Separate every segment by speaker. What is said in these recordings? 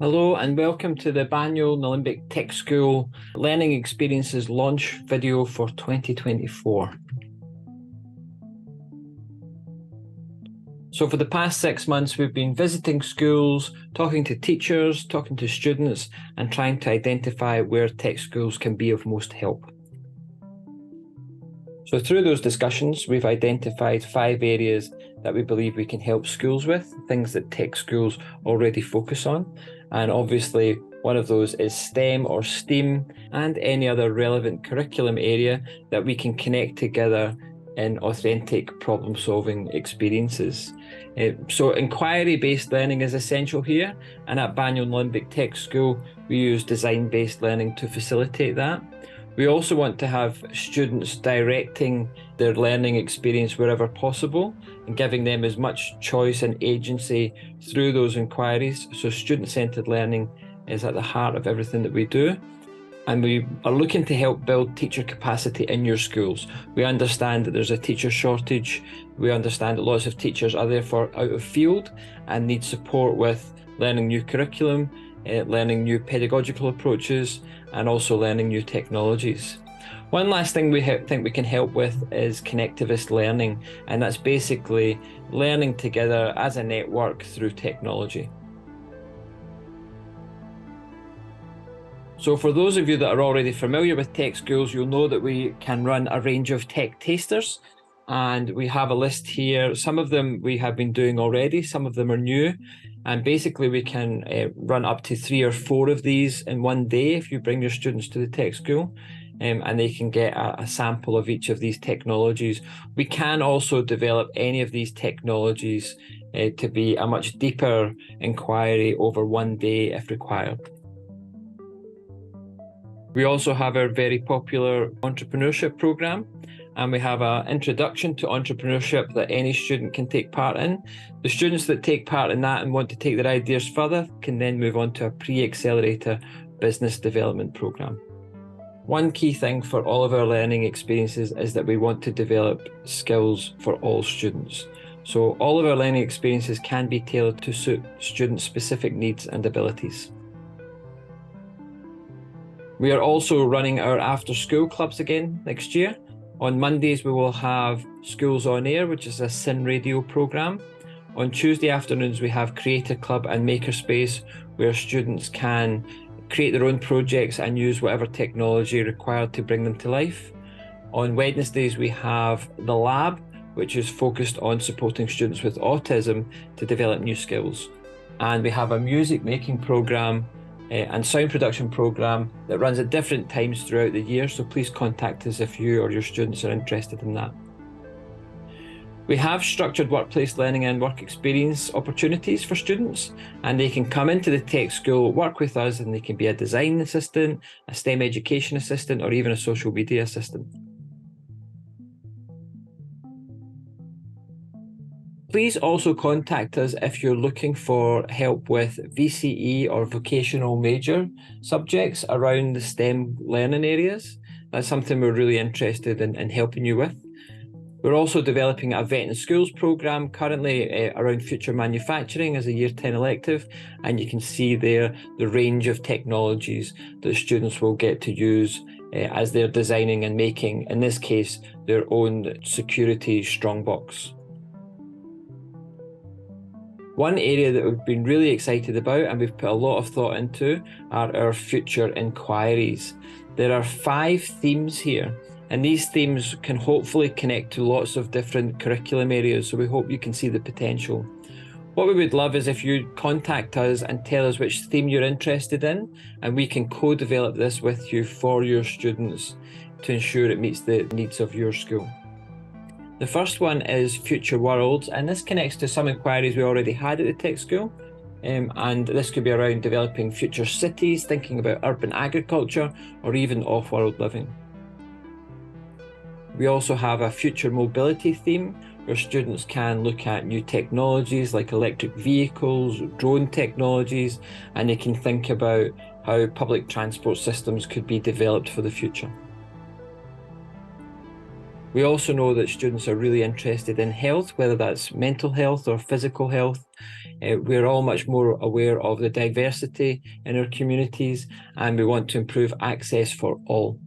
Speaker 1: Hello and welcome to the Banyule Olympic Tech School Learning Experiences launch video for 2024. So for the past 6 months, we've been visiting schools, talking to teachers, talking to students, and trying to identify where tech schools can be of most help. So through those discussions, we've identified 5 areas that we believe we can help schools with, things that tech schools already focus on. And obviously, one of those is STEM or STEAM and any other relevant curriculum area that we can connect together in authentic problem-solving experiences. So inquiry-based learning is essential here, and at Banyule Olympic Tech School, we use design-based learning to facilitate that. We also want to have students directing their learning experience wherever possible and giving them as much choice and agency through those inquiries. So student-centered learning is at the heart of everything that we do. And we are looking to help build teacher capacity in your schools. We understand that there's a teacher shortage. We understand that lots of teachers are therefore out of field and need support with learning new curriculum, learning new pedagogical approaches, and also learning new technologies. One last thing we think we can help with is connectivist learning, and that's basically learning together as a network through technology. So for those of you that are already familiar with tech schools, you'll know that we can run a range of tech tasters, and we have a list here. Some of them we have been doing already, some of them are new, and basically we can run up to 3 or 4 of these in one day if you bring your students to the tech school, and they can get a sample of each of these technologies. We can also develop any of these technologies to be a much deeper inquiry over one day if required. We also have our very popular Entrepreneurship program, and we have an introduction to entrepreneurship that any student can take part in. The students that take part in that and want to take their ideas further can then move on to a pre-accelerator business development program. One key thing for all of our learning experiences is that we want to develop skills for all students. So all of our learning experiences can be tailored to suit student-specific needs and abilities. We are also running our after-school clubs again next year. On Mondays, we will have Schools on Air, which is a SIN radio program. On Tuesday afternoons, we have Creator Club and Makerspace, where students can create their own projects and use whatever technology required to bring them to life. On Wednesdays, we have The Lab, which is focused on supporting students with autism to develop new skills. And we have a music making program and sound production program that runs at different times throughout the year, so please contact us if you or your students are interested in that. We have structured workplace learning and work experience opportunities for students, and they can come into the tech school, work with us, and they can be a design assistant, a STEM education assistant, or even a social media assistant. Please also contact us if you're looking for help with VCE or vocational major subjects around the STEM learning areas. That's something we're really interested in helping you with. We're also developing a Vet in Schools program currently around future manufacturing as a Year 10 elective, and you can see there the range of technologies that students will get to use as they're designing and making, in this case, their own security strongbox. One area that we've been really excited about and we've put a lot of thought into are our future inquiries. There are 5 themes here, and these themes can hopefully connect to lots of different curriculum areas, so we hope you can see the potential. What we would love is if you contact us and tell us which theme you're interested in, and we can co-develop this with you for your students to ensure it meets the needs of your school. The first one is Future Worlds, and this connects to some inquiries we already had at the tech school. And this could be around developing future cities, thinking about urban agriculture, or even off-world living. We also have a future mobility theme, where students can look at new technologies like electric vehicles, drone technologies, and they can think about how public transport systems could be developed for the future. We also know that students are really interested in health, whether that's mental health or physical health. We're all much more aware of the diversity in our communities, and we want to improve access for all.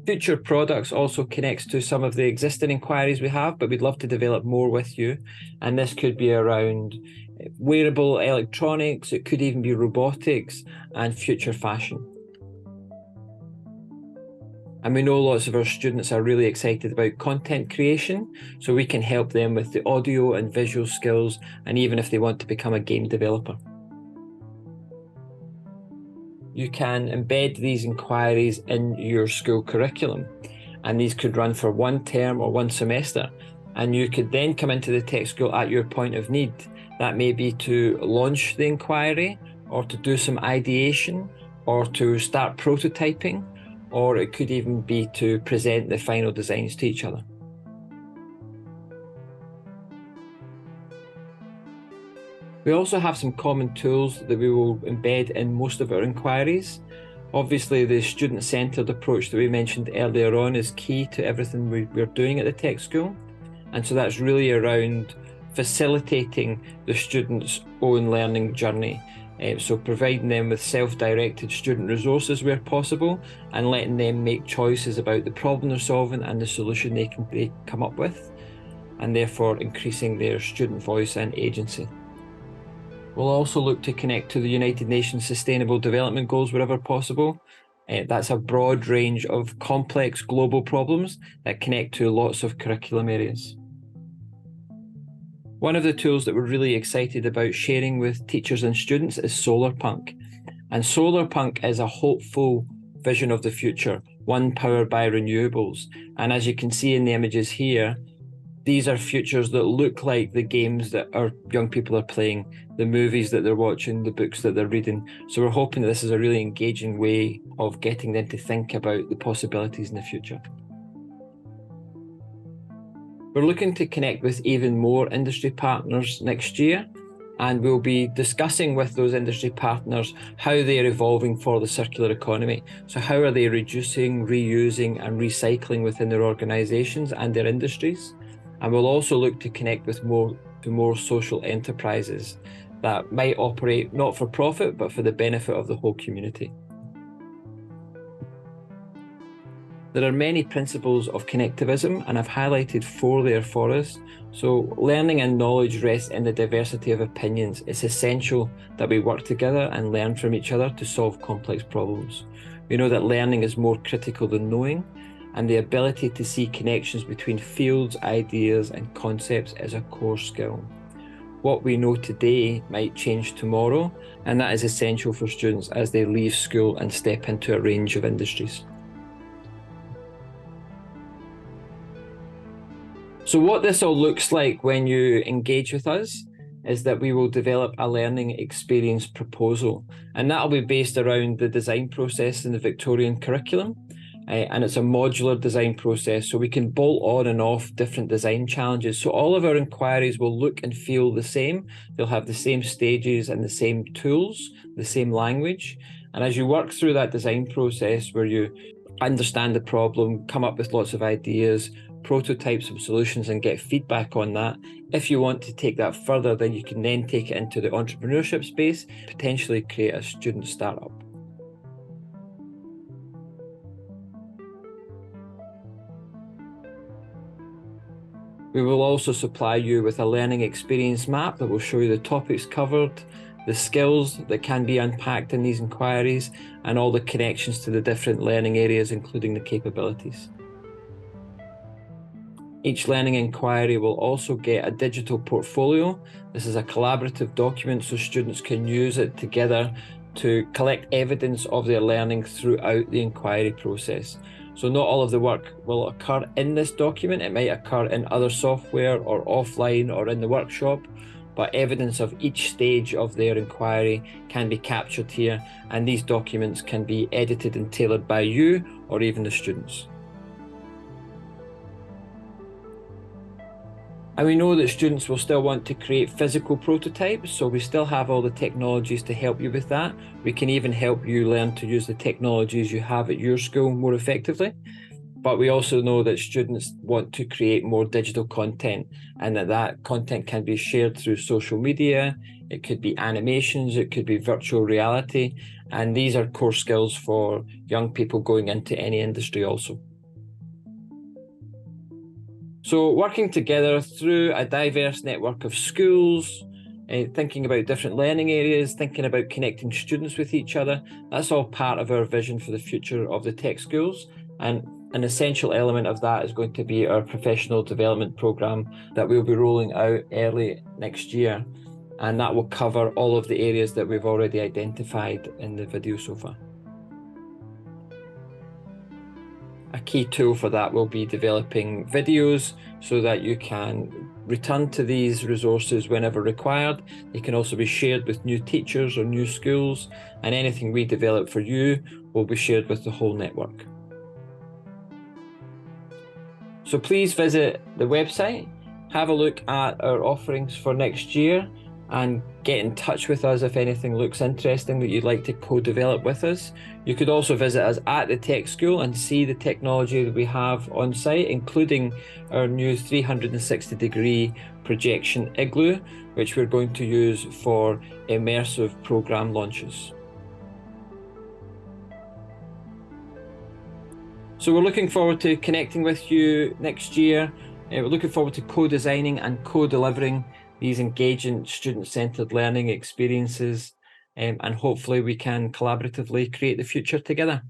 Speaker 1: Future products also connects to some of the existing inquiries we have, but we'd love to develop more with you. And this could be around wearable electronics, it could even be robotics and future fashion. And we know lots of our students are really excited about content creation, so we can help them with the audio and visual skills, and even if they want to become a game developer. You can embed these inquiries in your school curriculum, and these could run for one term or one semester. And you could then come into the tech school at your point of need. That may be to launch the inquiry, or to do some ideation, or to start prototyping, or it could even be to present the final designs to each other. We also have some common tools that we will embed in most of our inquiries. Obviously, the student-centred approach that we mentioned earlier on is key to everything we're doing at the tech school. And so that's really around facilitating the student's own learning journey. So providing them with self-directed student resources where possible, and letting them make choices about the problem they're solving and the solution they come up with, and therefore increasing their student voice and agency. We'll also look to connect to the United Nations Sustainable Development Goals wherever possible. That's a broad range of complex global problems that connect to lots of curriculum areas. One of the tools that we're really excited about sharing with teachers and students is Solarpunk. And Solarpunk is a hopeful vision of the future, one powered by renewables. And as you can see in the images here, these are futures that look like the games that our young people are playing, the movies that they're watching, the books that they're reading. So we're hoping that this is a really engaging way of getting them to think about the possibilities in the future. We're looking to connect with even more industry partners next year, and we'll be discussing with those industry partners how they're evolving for the circular economy. So how are they reducing, reusing and recycling within their organisations and their industries? And we'll also look to connect with more social enterprises that might operate not for profit, but for the benefit of the whole community. There are many principles of connectivism, and I've highlighted 4 there for us. So learning and knowledge rests in the diversity of opinions. It's essential that we work together and learn from each other to solve complex problems. We know that learning is more critical than knowing, and the ability to see connections between fields, ideas, and concepts is a core skill. What we know today might change tomorrow, and that is essential for students as they leave school and step into a range of industries. So what this all looks like when you engage with us is that we will develop a learning experience proposal, and that'll be based around the design process in the Victorian curriculum. And it's a modular design process, so we can bolt on and off different design challenges. So all of our inquiries will look and feel the same. They'll have the same stages and the same tools, the same language. And as you work through that design process where you understand the problem, come up with lots of ideas, prototype some solutions and get feedback on that, if you want to take that further, then you can then take it into the entrepreneurship space, potentially create a student startup. We will also supply you with a learning experience map that will show you the topics covered, the skills that can be unpacked in these inquiries, and all the connections to the different learning areas, including the capabilities. Each learning inquiry will also get a digital portfolio. This is a collaborative document, so students can use it together to collect evidence of their learning throughout the inquiry process. So not all of the work will occur in this document. It might occur in other software or offline or in the workshop, but evidence of each stage of their inquiry can be captured here, and these documents can be edited and tailored by you or even the students. And we know that students will still want to create physical prototypes, so we still have all the technologies to help you with that. We can even help you learn to use the technologies you have at your school more effectively. But we also know that students want to create more digital content, and that content can be shared through social media. It could be animations, it could be virtual reality. And these are core skills for young people going into any industry also. So working together through a diverse network of schools, thinking about different learning areas, thinking about connecting students with each other, that's all part of our vision for the future of the tech schools. And an essential element of that is going to be our professional development program that we'll be rolling out early next year. And that will cover all of the areas that we've already identified in the video so far. A key tool for that will be developing videos so that you can return to these resources whenever required. They can also be shared with new teachers or new schools, and anything we develop for you will be shared with the whole network. So please visit the website, have a look at our offerings for next year, and get in touch with us if anything looks interesting that you'd like to co-develop with us. You could also visit us at the Tech School and see the technology that we have on site, including our new 360-degree projection Igloo, which we're going to use for immersive program launches. So we're looking forward to connecting with you next year. We're looking forward to co-designing and co-delivering these engaging student-centered learning experiences, and hopefully we can collaboratively create the future together.